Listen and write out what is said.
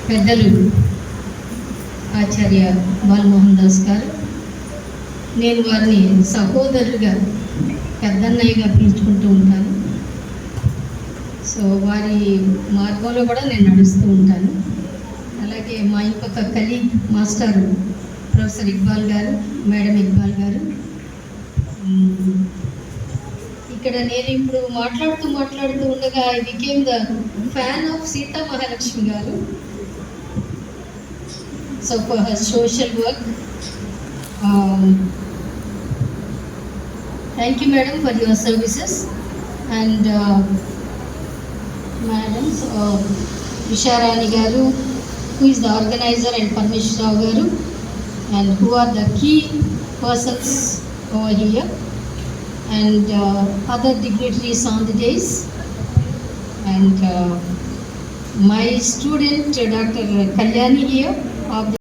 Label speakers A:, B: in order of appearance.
A: పెద్దలు ఆచార్య బాలమోహన్ దాస్ గారు, నేను వారిని సహోదరులుగా పెద్దన్నయ్యగా పిలుచుకుంటూ ఉంటాను. సో వారి మార్గంలో కూడా నేను నడుస్తూ ఉంటాను. అలాగే మా ఇంకొక కలీగ్ మాస్టర్ ప్రొఫెసర్ ఇక్బాల్ గారు, మేడం ఇక్బాల్ గారు. ఇక్కడ నేను ఇప్పుడు మాట్లాడుతూ ఉండగా I became the fan of Sita Mahalakshmi garu. So for her social work. Thank you madam for your services. And madams Visharani garu, who is the organizer, and Parmesh Rao garu, and who are the key persons over here, and other dignitaries on the days, and my student Dr. Kalyani here of the